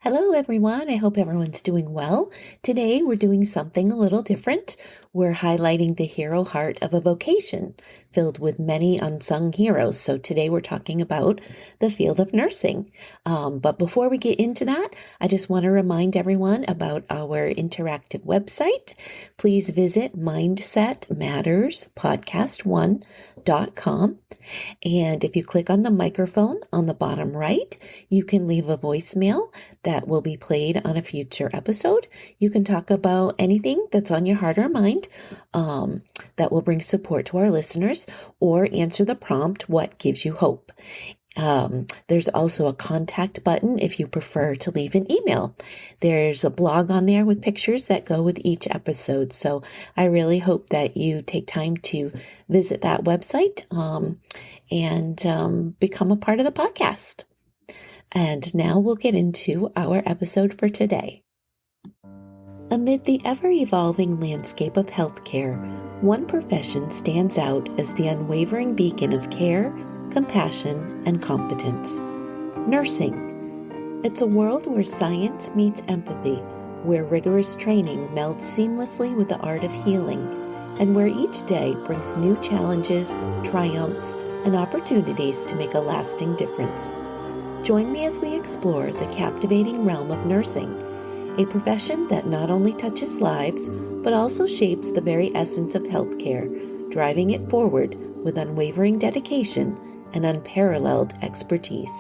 Hello, everyone. I hope everyone's doing well. Today, we're doing something a little different. We're highlighting the hero heart of a vocation filled with many unsung heroes. So today, we're talking about the field of nursing. But before we get into that, I just want to remind everyone about our interactive website. Please visit mindsetmatterspodcast1.com. And if you click on the microphone on the bottom right, you can leave a voicemail that will be played on a future episode. You can talk about anything that's on your heart or mind that will bring support to our listeners, or answer the prompt, what gives you hope? There's also a contact button if you prefer to leave an email. There's a blog on there with pictures that go with each episode. So I really hope that you take time to visit that website and become a part of the podcast. And now we'll get into our episode for today. Amid the ever-evolving landscape of healthcare, one profession stands out as the unwavering beacon of care, compassion, and competence. Nursing. It's a world where science meets empathy, where rigorous training melds seamlessly with the art of healing, and where each day brings new challenges, triumphs, and opportunities to make a lasting difference. Join me as we explore the captivating realm of nursing, a profession that not only touches lives, but also shapes the very essence of healthcare, driving it forward with unwavering dedication and unparalleled expertise.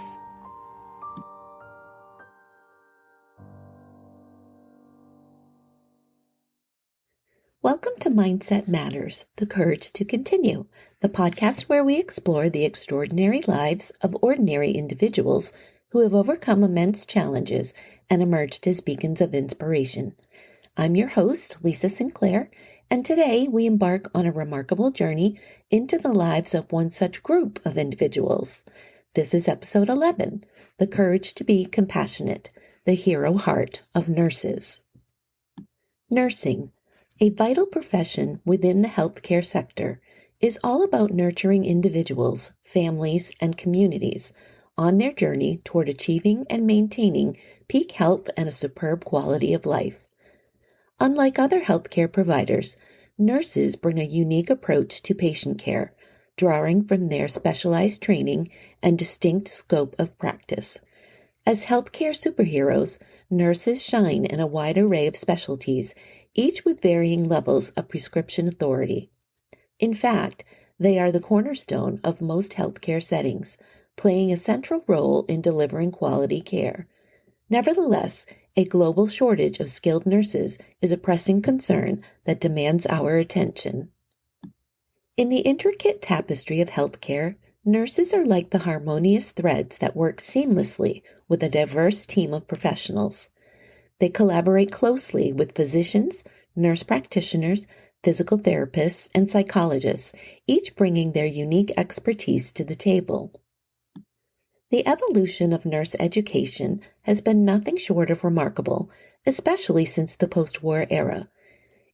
Welcome to Mindset Matters, the courage to continue, the podcast where we explore the extraordinary lives of ordinary individuals who have overcome immense challenges and emerged as beacons of inspiration. I'm your host, Lisa Sinclair, and today we embark on a remarkable journey into the lives of one such group of individuals. This is episode 11, The Courage to be Compassionate, the Hero Heart of Nurses. Nursing, a vital profession within the healthcare sector, is all about nurturing individuals, families, and communities on their journey toward achieving and maintaining peak health and a superb quality of life. Unlike other healthcare providers, nurses bring a unique approach to patient care, drawing from their specialized training and distinct scope of practice. As healthcare superheroes, nurses shine in a wide array of specialties, each with varying levels of prescription authority. In fact, they are the cornerstone of most healthcare settings, playing a central role in delivering quality care. Nevertheless, a global shortage of skilled nurses is a pressing concern that demands our attention. In the intricate tapestry of healthcare, nurses are like the harmonious threads that work seamlessly with a diverse team of professionals. They collaborate closely with physicians, nurse practitioners, physical therapists, and psychologists, each bringing their unique expertise to the table. The evolution of nurse education has been nothing short of remarkable, especially since the post-war era.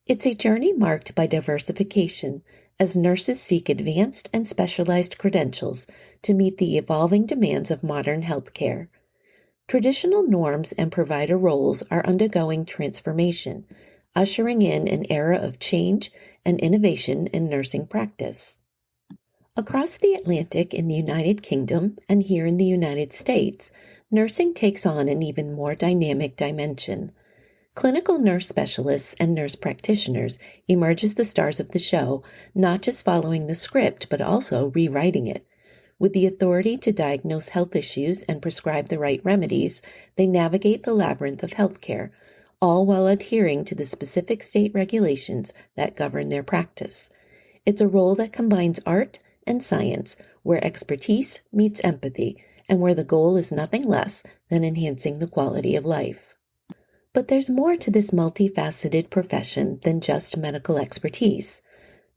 It's a journey marked by diversification, as nurses seek advanced and specialized credentials to meet the evolving demands of modern healthcare. Traditional norms and provider roles are undergoing transformation, ushering in an era of change and innovation in nursing practice. Across the Atlantic in the United Kingdom and here in the United States, nursing takes on an even more dynamic dimension. Clinical nurse specialists and nurse practitioners emerge as the stars of the show, not just following the script, but also rewriting it. With the authority to diagnose health issues and prescribe the right remedies, they navigate the labyrinth of healthcare, all while adhering to the specific state regulations that govern their practice. It's a role that combines art and science, where expertise meets empathy, and where the goal is nothing less than enhancing the quality of life. But there's more to this multifaceted profession than just medical expertise.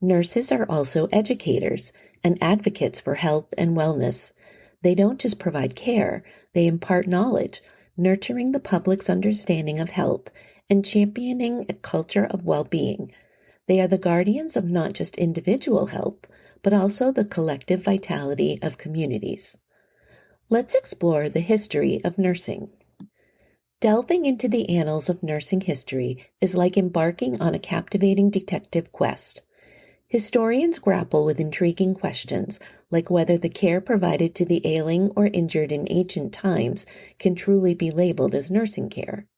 Nurses are also educators and advocates for health and wellness. They don't just provide care, they impart knowledge, nurturing the public's understanding of health and championing a culture of well-being. They are the guardians of not just individual health, but also the collective vitality of communities. Let's explore the history of nursing. Delving into the annals of nursing history is like embarking on a captivating detective quest. Historians grapple with intriguing questions, like whether the care provided to the ailing or injured in ancient times can truly be labeled as nursing care.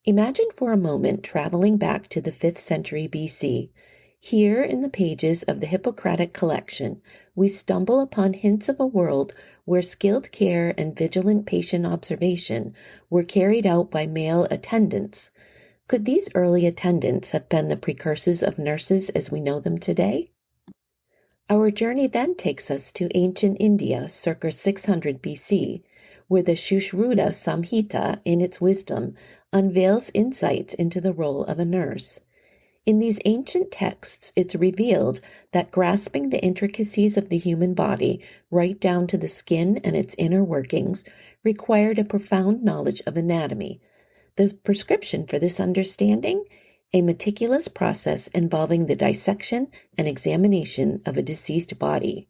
Imagine for a moment traveling back to the 5th century BC. Here in the pages of the Hippocratic collection, we stumble upon hints of a world where skilled care and vigilant patient observation were carried out by male attendants. Could these early attendants have been the precursors of nurses as we know them today? Our journey then takes us to ancient India circa 600 BC, where the Sushruta Samhita, in its wisdom, unveils insights into the role of a nurse. In these ancient texts, it's revealed that grasping the intricacies of the human body, right down to the skin and its inner workings, required a profound knowledge of anatomy. The prescription for this understanding? A meticulous process involving the dissection and examination of a deceased body.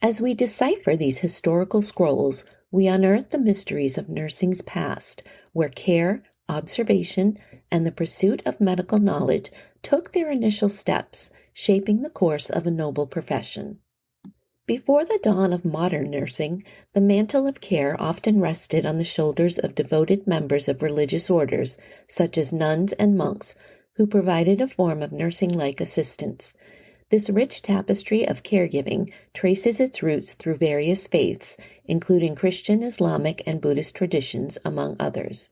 As we decipher these historical scrolls, we unearth the mysteries of nursing's past, where care, observation, and the pursuit of medical knowledge took their initial steps, shaping the course of a noble profession. Before the dawn of modern nursing, the mantle of care often rested on the shoulders of devoted members of religious orders, such as nuns and monks, who provided a form of nursing-like assistance. This rich tapestry of caregiving traces its roots through various faiths, including Christian, Islamic, and Buddhist traditions, among others.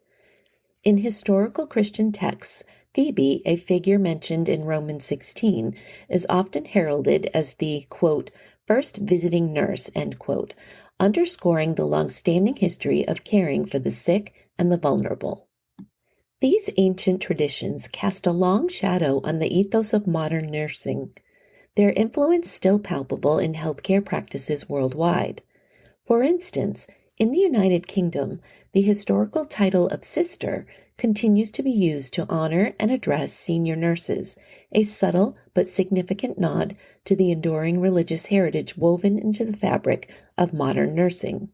In historical Christian texts, Phoebe, a figure mentioned in Romans 16, is often heralded as the, quote, first visiting nurse, end quote, underscoring the long-standing history of caring for the sick and the vulnerable. These ancient traditions cast a long shadow on the ethos of modern nursing, their influence still palpable in healthcare practices worldwide. For instance, in the United Kingdom, the historical title of sister continues to be used to honor and address senior nurses, a subtle but significant nod to the enduring religious heritage woven into the fabric of modern nursing.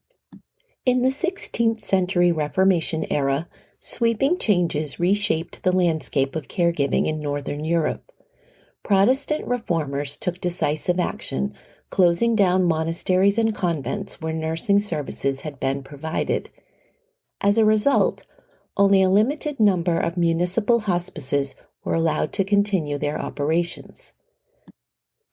In the 16th century Reformation era, sweeping changes reshaped the landscape of caregiving in Northern Europe. Protestant reformers took decisive action, closing down monasteries and convents where nursing services had been provided. As a result, only a limited number of municipal hospices were allowed to continue their operations.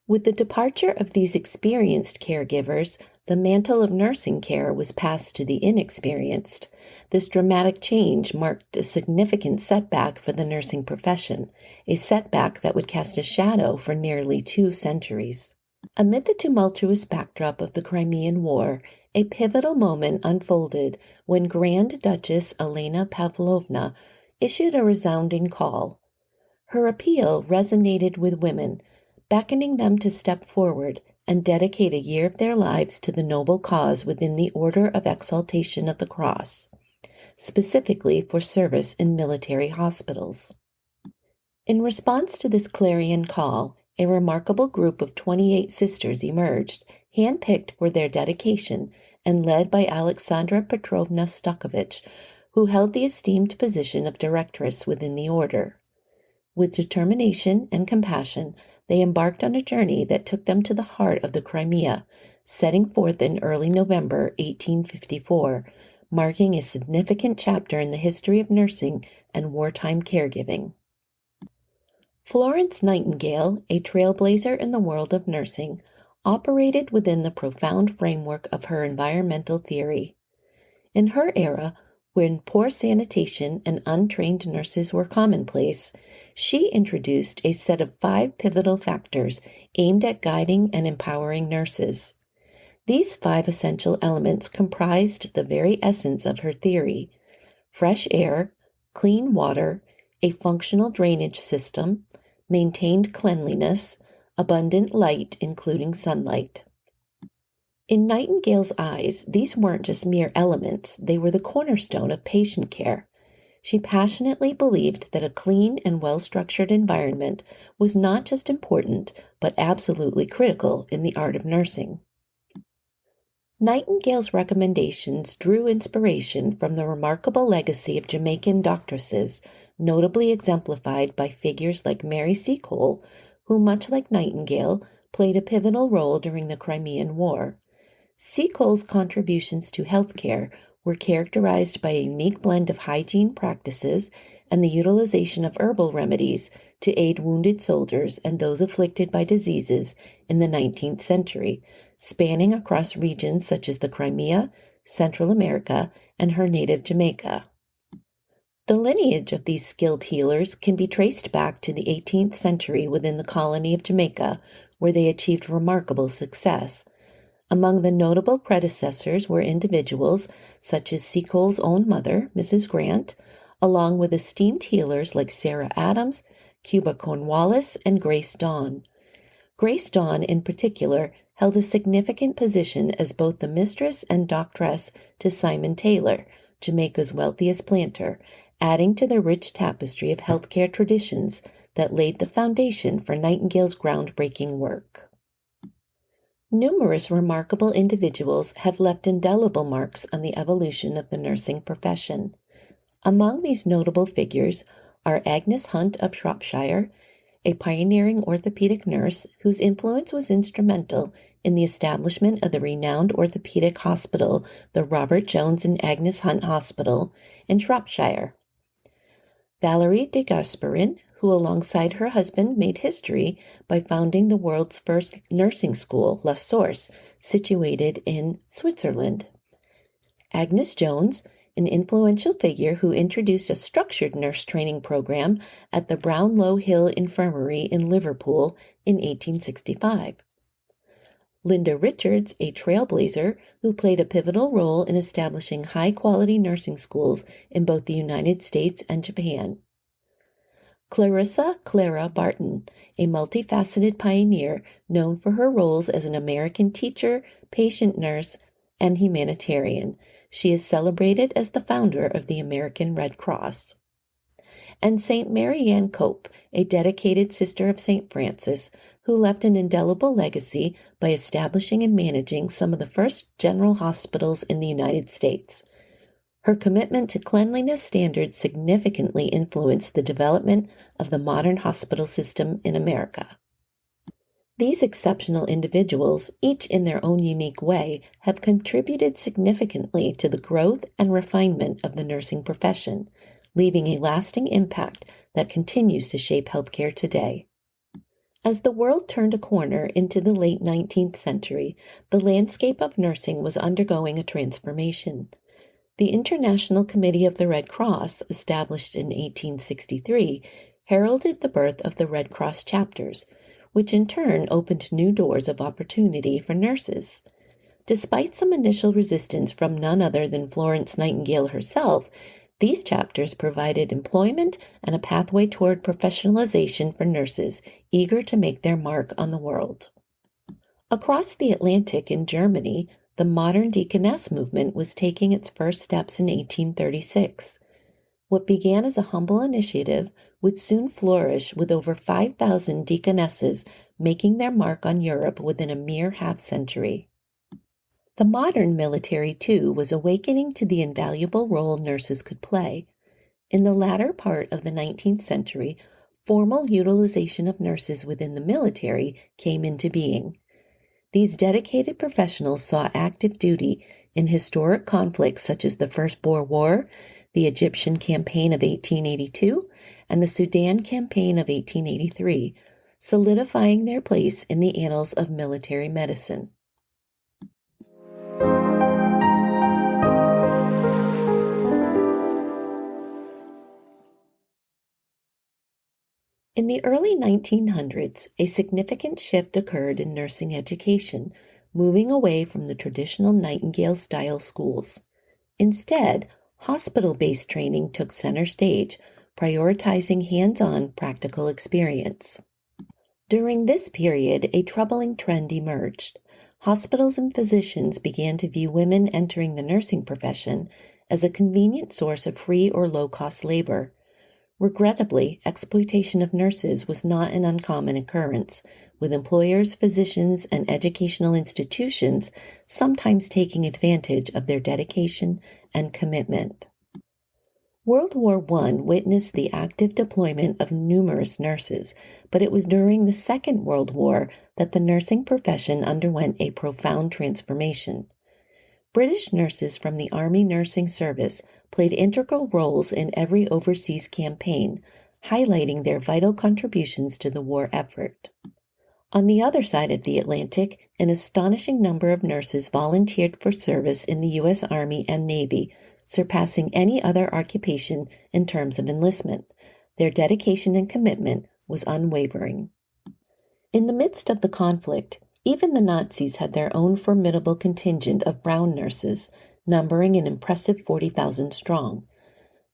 With the departure of these experienced caregivers, the mantle of nursing care was passed to the inexperienced. This dramatic change marked a significant setback for the nursing profession, a setback that would cast a shadow for nearly 2 centuries. Amid the tumultuous backdrop of the Crimean War, a pivotal moment unfolded when Grand Duchess Elena Pavlovna issued a resounding call. Her appeal resonated with women, beckoning them to step forward and dedicate a year of their lives to the noble cause within the Order of Exaltation of the Cross, specifically for service in military hospitals. In response to this clarion call, a remarkable group of 28 sisters emerged, handpicked for their dedication and led by Alexandra Petrovna Stokovich, who held the esteemed position of directress within the order. With determination and compassion, they embarked on a journey that took them to the heart of the Crimea, setting forth in early November 1854, marking a significant chapter in the history of nursing and wartime caregiving. Florence Nightingale, a trailblazer in the world of nursing, operated within the profound framework of her environmental theory. In her era, when poor sanitation and untrained nurses were commonplace, she introduced a set of 5 pivotal factors aimed at guiding and empowering nurses. These 5 essential elements comprised the very essence of her theory: fresh air, clean water, a functional drainage system, maintained cleanliness, abundant light including sunlight. In Nightingale's eyes, these weren't just mere elements, they were the cornerstone of patient care. She passionately believed that a clean and well-structured environment was not just important, but absolutely critical in the art of nursing. Nightingale's recommendations drew inspiration from the remarkable legacy of Jamaican doctresses, notably exemplified by figures like Mary Seacole, who, much like Nightingale, played a pivotal role during the Crimean War. Seacole's contributions to healthcare were characterized by a unique blend of hygiene practices and the utilization of herbal remedies to aid wounded soldiers and those afflicted by diseases in the 19th century, spanning across regions such as the Crimea, Central America, and her native Jamaica. The lineage of these skilled healers can be traced back to the 18th century within the colony of Jamaica, where they achieved remarkable success. Among the notable predecessors were individuals such as Seacole's own mother, Mrs. Grant, along with esteemed healers like Sarah Adams, Cuba Cornwallis, and Grace Dawn. Grace Dawn, in particular, held a significant position as both the mistress and doctress to Simon Taylor, Jamaica's wealthiest planter, adding to the rich tapestry of healthcare traditions that laid the foundation for Nightingale's groundbreaking work. Numerous remarkable individuals have left indelible marks on the evolution of the nursing profession. Among these notable figures are Agnes Hunt of Shropshire, a pioneering orthopedic nurse whose influence was instrumental in the establishment of the renowned orthopedic hospital, the Robert Jones and Agnes Hunt Hospital in Shropshire. Valerie de Gasperin, who alongside her husband made history by founding the world's first nursing school, La Source, situated in Switzerland. Agnes Jones, an influential figure who introduced a structured nurse training program at the Brownlow Hill Infirmary in Liverpool in 1865. Linda Richards, a trailblazer who played a pivotal role in establishing high-quality nursing schools in both the United States and Japan. Clarissa Clara Barton, a multifaceted pioneer known for her roles as an American teacher, patient nurse, and humanitarian. She is celebrated as the founder of the American Red Cross. And St. Mary Ann Cope, a dedicated sister of St. Francis, who left an indelible legacy by establishing and managing some of the first general hospitals in the United States. Her commitment to cleanliness standards significantly influenced the development of the modern hospital system in America. These exceptional individuals, each in their own unique way, have contributed significantly to the growth and refinement of the nursing profession, leaving a lasting impact that continues to shape healthcare today. As the world turned a corner into the late 19th century, the landscape of nursing was undergoing a transformation. The International Committee of the Red Cross, established in 1863, heralded the birth of the Red Cross chapters, which in turn opened new doors of opportunity for nurses. Despite some initial resistance from none other than Florence Nightingale herself, these chapters provided employment and a pathway toward professionalization for nurses eager to make their mark on the world. Across the Atlantic in Germany, the modern deaconess movement was taking its first steps in 1836. What began as a humble initiative would soon flourish with over 5,000 deaconesses making their mark on Europe within a mere half-century. The modern military, too, was awakening to the invaluable role nurses could play. In the latter part of the 19th century, formal utilization of nurses within the military came into being. These dedicated professionals saw active duty in historic conflicts such as the First Boer War, the Egyptian Campaign of 1882, and the Sudan Campaign of 1883, solidifying their place in the annals of military medicine. In the early 1900s, a significant shift occurred in nursing education, moving away from the traditional Nightingale-style schools. Instead, hospital-based training took center stage, prioritizing hands-on practical experience. During this period, a troubling trend emerged. Hospitals and physicians began to view women entering the nursing profession as a convenient source of free or low-cost labor. Regrettably, exploitation of nurses was not an uncommon occurrence, with employers, physicians, and educational institutions sometimes taking advantage of their dedication and commitment. World War I witnessed the active deployment of numerous nurses, but it was during the Second World War that the nursing profession underwent a profound transformation. British nurses from the Army Nursing Service played integral roles in every overseas campaign, highlighting their vital contributions to the war effort. On the other side of the Atlantic, an astonishing number of nurses volunteered for service in the U.S. Army and Navy, surpassing any other occupation in terms of enlistment. Their dedication and commitment was unwavering. In the midst of the conflict, even the Nazis had their own formidable contingent of brown nurses, numbering an impressive 40,000 strong.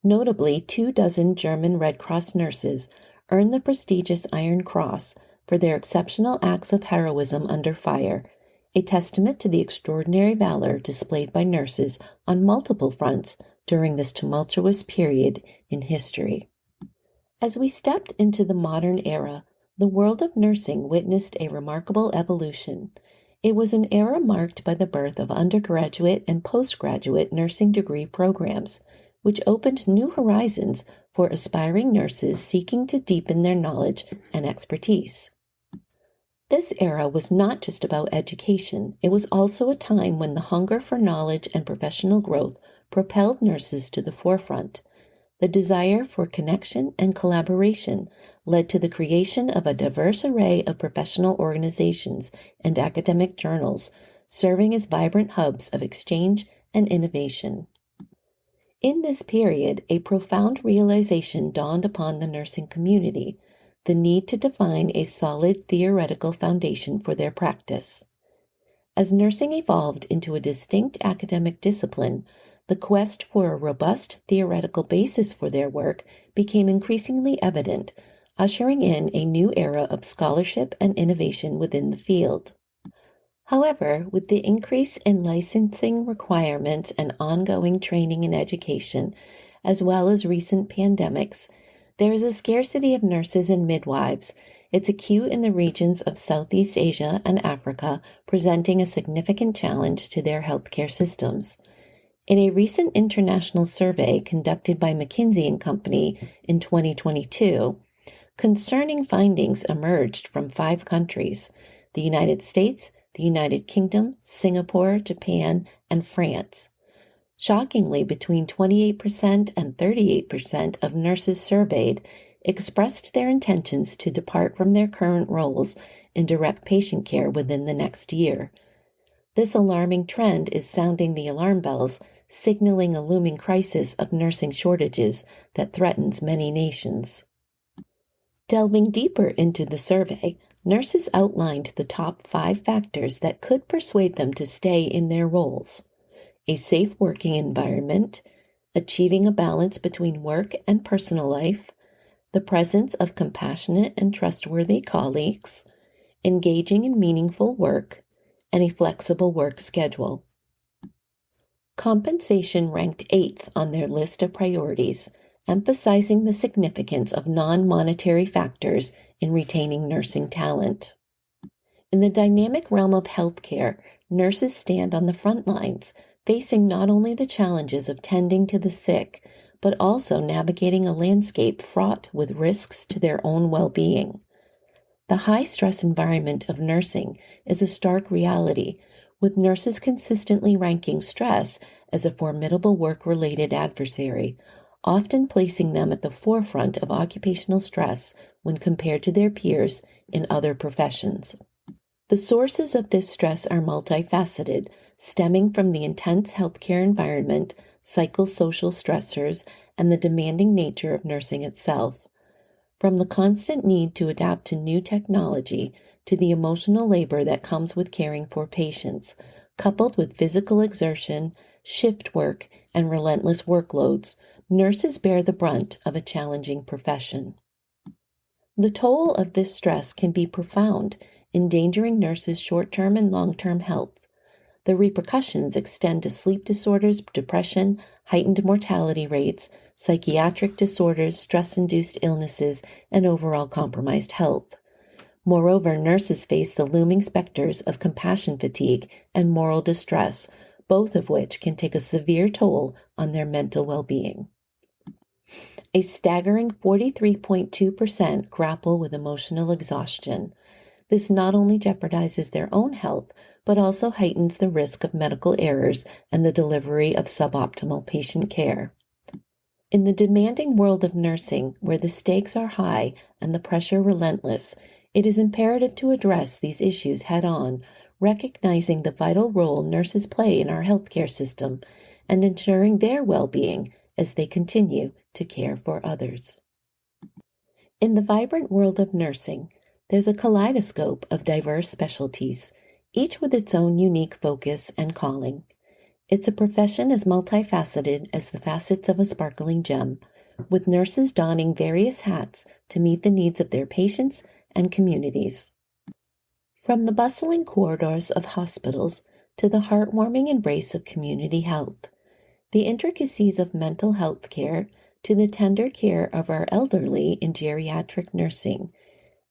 Notably, 24 German Red Cross nurses earned the prestigious Iron Cross for their exceptional acts of heroism under fire, a testament to the extraordinary valor displayed by nurses on multiple fronts during this tumultuous period in history. As we stepped into the modern era, the world of nursing witnessed a remarkable evolution. It was an era marked by the birth of undergraduate and postgraduate nursing degree programs, which opened new horizons for aspiring nurses seeking to deepen their knowledge and expertise. This era was not just about education, it was also a time when the hunger for knowledge and professional growth propelled nurses to the forefront. The desire for connection and collaboration led to the creation of a diverse array of professional organizations and academic journals, serving as vibrant hubs of exchange and innovation. In this period, a profound realization dawned upon the nursing community: the need to define a solid theoretical foundation for their practice. As nursing evolved into a distinct academic discipline, the quest for a robust theoretical basis for their work became increasingly evident, ushering in a new era of scholarship and innovation within the field. However, with the increase in licensing requirements and ongoing training and education, as well as recent pandemics, there is a scarcity of nurses and midwives. It's acute in the regions of Southeast Asia and Africa, presenting a significant challenge to their healthcare systems. In a recent international survey conducted by McKinsey & Company in 2022, concerning findings emerged from 5 countries: the United States, the United Kingdom, Singapore, Japan, and France. Shockingly, between 28% and 38% of nurses surveyed expressed their intentions to depart from their current roles in direct patient care within the next year. This alarming trend is sounding the alarm bells, signaling a looming crisis of nursing shortages that threatens many nations. Delving deeper into the survey, nurses outlined the top 5 factors that could persuade them to stay in their roles: a safe working environment, achieving a balance between work and personal life, the presence of compassionate and trustworthy colleagues, engaging in meaningful work, and a flexible work schedule. Compensation ranked 8th on their list of priorities, emphasizing the significance of non-monetary factors in retaining nursing talent. In the dynamic realm of healthcare, nurses stand on the front lines, facing not only the challenges of tending to the sick, but also navigating a landscape fraught with risks to their own well-being. The high-stress environment of nursing is a stark reality, with nurses consistently ranking stress as a formidable work-related adversary, often placing them at the forefront of occupational stress when compared to their peers in other professions. The sources of this stress are multifaceted, stemming from the intense healthcare environment, psychosocial stressors, and the demanding nature of nursing itself. From the constant need to adapt to new technology to the emotional labor that comes with caring for patients, coupled with physical exertion, shift work, and relentless workloads, nurses bear the brunt of a challenging profession. The toll of this stress can be profound, endangering nurses' short-term and long-term health. The repercussions extend to sleep disorders, depression, heightened mortality rates, psychiatric disorders, stress-induced illnesses, and overall compromised health. Moreover, nurses face the looming specters of compassion fatigue and moral distress, both of which can take a severe toll on their mental well-being. A staggering 43.2% grapple with emotional exhaustion. This not only jeopardizes their own health, but also heightens the risk of medical errors and the delivery of suboptimal patient care. In the demanding world of nursing, where the stakes are high and the pressure relentless, it is imperative to address these issues head-on, recognizing the vital role nurses play in our healthcare system and ensuring their well-being as they continue to care for others. In the vibrant world of nursing, there's a kaleidoscope of diverse specialties, each with its own unique focus and calling. It's a profession as multifaceted as the facets of a sparkling gem, with nurses donning various hats to meet the needs of their patients and communities. From the bustling corridors of hospitals to the heartwarming embrace of community health, the intricacies of mental health care to the tender care of our elderly in geriatric nursing,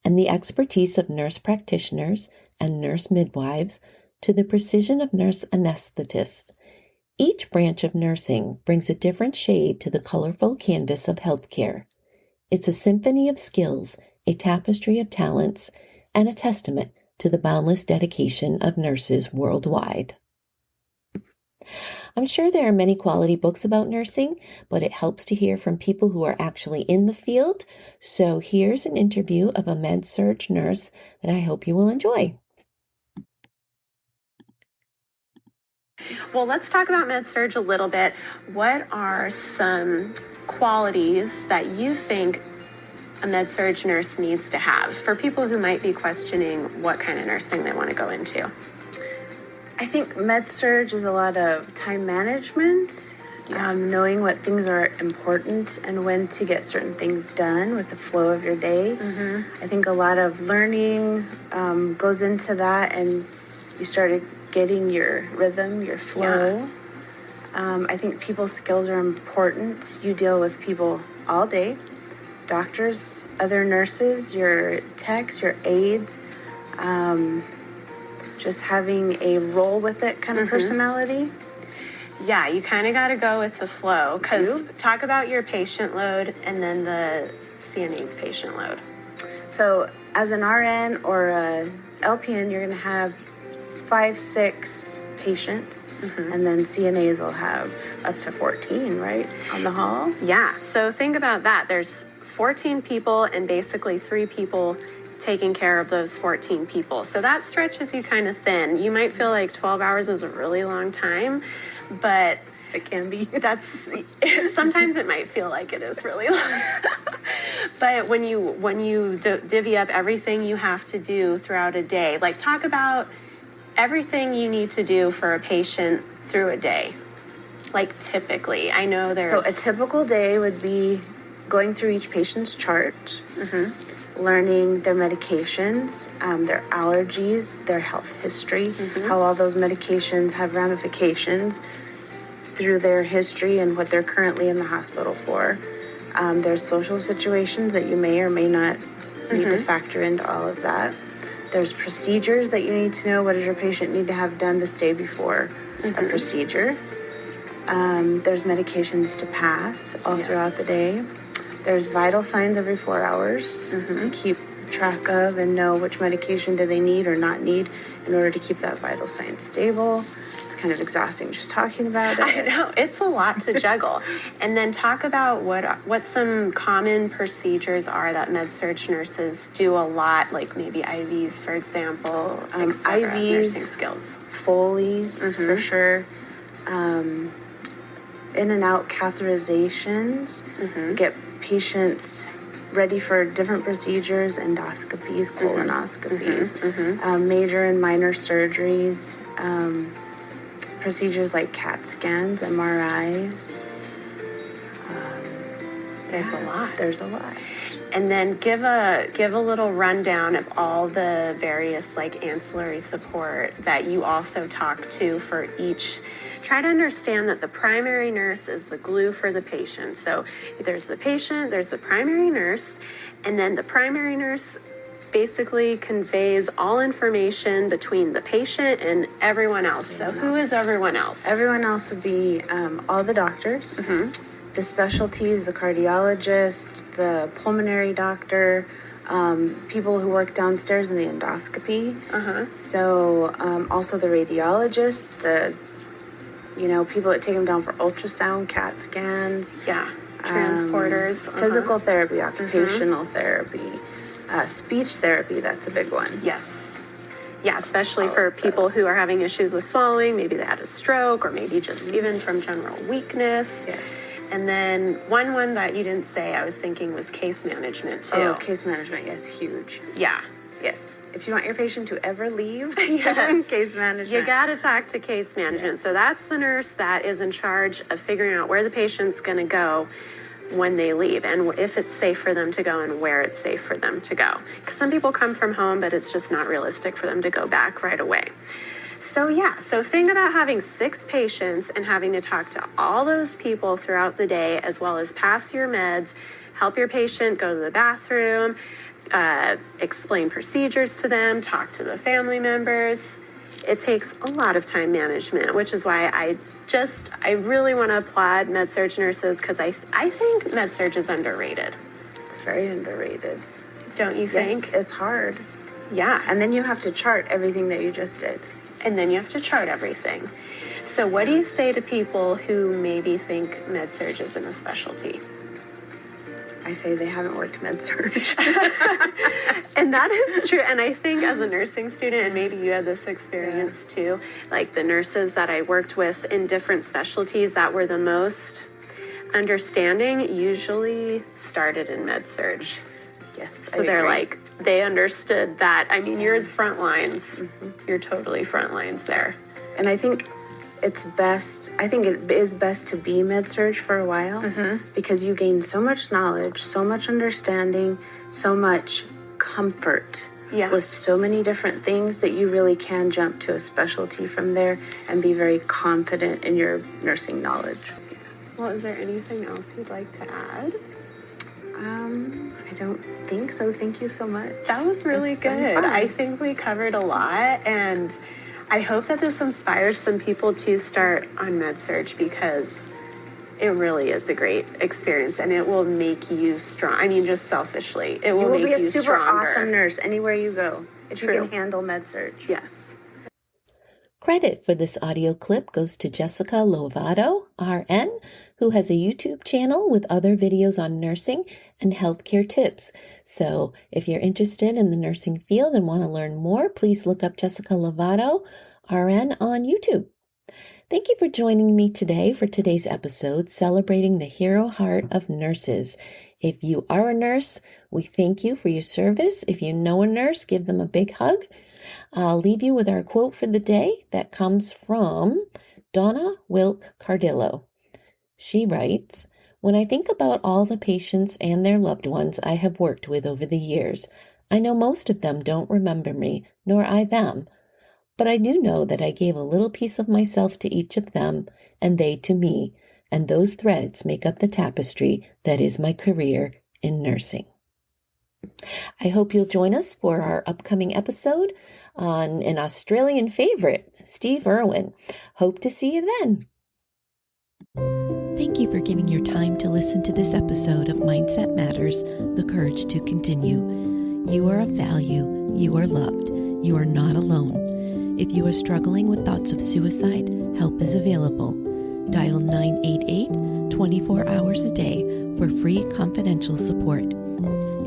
and the expertise of nurse practitioners and nurse midwives to the precision of nurse anesthetists, each branch of nursing brings a different shade to the colorful canvas of healthcare. It's a symphony of skills, a tapestry of talents, and a testament to the boundless dedication of nurses worldwide. I'm sure there are many quality books about nursing, but it helps to hear from people who are actually in the field. So here's an interview of a med-surg nurse that I hope you will enjoy. Well, let's talk about med-surg a little bit. What are some qualities that you think a med-surg nurse needs to have for people who might be questioning what kind of nursing they want to go into? I think med-surg is a lot of time management, knowing what things are important and when to get certain things done with the flow of your day. I think a lot of learning goes into that, and you started getting your rhythm, your flow. I think people's skills are important. You deal with people all day, doctors, other nurses, your techs, your aides, just having a roll with it kind of personality. Yeah, you kind of got to go with the flow, because talk about your patient load and then the CNA's patient load. So as an RN or a LPN, you're going to have 5-6 patients, and then CNAs will have up to 14, right, on the hall? Yeah, so think about that. There's 14 people and basically 3 people taking care of those 14 people. So that stretches you kind of thin. You might feel like 12 hours is a really long time, but it can be. Sometimes it might feel like it is really long. But when you divvy up everything you have to do throughout a day, like talk about everything you need to do for a patient through a day. Like typically, I know there's... So a typical day would be going through each patient's chart, learning their medications, their allergies, their health history, how all those medications have ramifications through their history and what they're currently in the hospital for. There's social situations that you may or may not need to factor into all of that. There's procedures that you need to know. What does your patient need to have done this day before a procedure? There's medications to pass all throughout the day. There's vital signs every 4 hours to keep track of and know which medication do they need or not need in order to keep that vital sign stable. It's kind of exhausting just talking about it. I know, it's a lot to juggle. And then talk about what some common procedures are that med-surg nurses do a lot, like maybe IVs, for example, IVs, nursing skills. Foleys, for sure. In and out catheterizations, get patients ready for different procedures, endoscopies, colonoscopies, major and minor surgeries, procedures like CAT scans, MRIs. There's a lot. There's a lot. And then give a little rundown of all the various like ancillary support that you also talk to for each. Try to understand that the primary nurse is the glue for the patient. So there's the patient, there's the primary nurse, and then the primary nurse basically conveys all information between the patient and everyone else. So who is everyone else? Everyone else would be all the doctors, the specialties, the cardiologist, the pulmonary doctor, people who work downstairs in the endoscopy. So also the radiologist, the people that take them down for ultrasound, CAT scans. Yeah, transporters. Physical therapy, occupational therapy, speech therapy, that's a big one. Yes. Yeah, especially for people who are having issues with swallowing. Maybe they had a stroke or maybe just even from general weakness. Yes. And then one that you didn't say I was thinking was case management too. Oh, case management, yes, huge. Yeah. Yes. If you want your patient to ever leave, yes. Case management. You got to talk to case management. So that's the nurse that is in charge of figuring out where the patient's going to go when they leave and if it's safe for them to go and where it's safe for them to go. Because some people come from home, but it's just not realistic for them to go back right away. So think about having 6 patients and having to talk to all those people throughout the day, as well as pass your meds, help your patient go to the bathroom, explain procedures to them, talk to the family members. It takes a lot of time management, which is why I really want to applaud med-surg nurses, because I think med-surg is underrated. It's very underrated. Don't you think? Yes, it's hard. Yeah. And then you have to chart everything that you just did. And then you have to chart everything. So what do you say to people who maybe think med-surg isn't a specialty? I say they haven't worked med-surg. And that is true. And I think as a nursing student, and maybe you had this experience too, like the nurses that I worked with in different specialties that were the most understanding usually started in med-surg. Yes. So they're like, they understood that. I mean, you're the front lines. You're totally front lines there. And I think it is best to be med-surg for a while because you gain so much knowledge, so much understanding, so much comfort with so many different things that you really can jump to a specialty from there and be very confident in your nursing knowledge. Well, is there anything else you'd like to add? I don't think so. Thank you so much. That was really good. I think we covered a lot, and I hope that this inspires some people to start on med-surg, because it really is a great experience and it will make you strong. I mean, just selfishly, it will make you stronger. You will be a super awesome nurse anywhere you go if you can handle med-surg. Yes. Credit for this audio clip goes to Jessica Lovato, RN, who has a YouTube channel with other videos on nursing and healthcare tips. So if you're interested in the nursing field and want to learn more, please look up Jessica Lovato, RN, on YouTube. Thank you for joining me today for today's episode, celebrating the hero heart of nurses. If you are a nurse, we thank you for your service. If you know a nurse, give them a big hug. I'll leave you with our quote for the day that comes from Donna Wilk Cardillo. She writes, "When I think about all the patients and their loved ones I have worked with over the years, I know most of them don't remember me, nor I them. But I do know that I gave a little piece of myself to each of them, and they to me, and those threads make up the tapestry that is my career in nursing." I hope you'll join us for our upcoming episode on an Australian favorite, Steve Irwin. Hope to see you then. Thank you for giving your time to listen to this episode of Mindset Matters, The Courage to Continue. You are of value. You are loved. You are not alone. If you are struggling with thoughts of suicide, help is available. Dial 988 24 hours a day for free confidential support.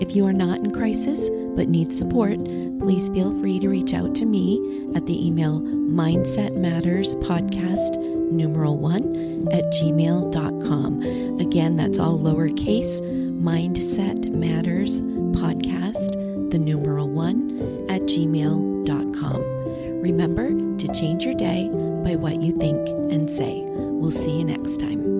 If you are not in crisis but need support, please feel free to reach out to me at the email mindsetmatterspodcast1@gmail.com. Again, that's all lowercase, mindsetmatterspodcast1@gmail.com. Remember to change your day by what you think and say. We'll see you next time.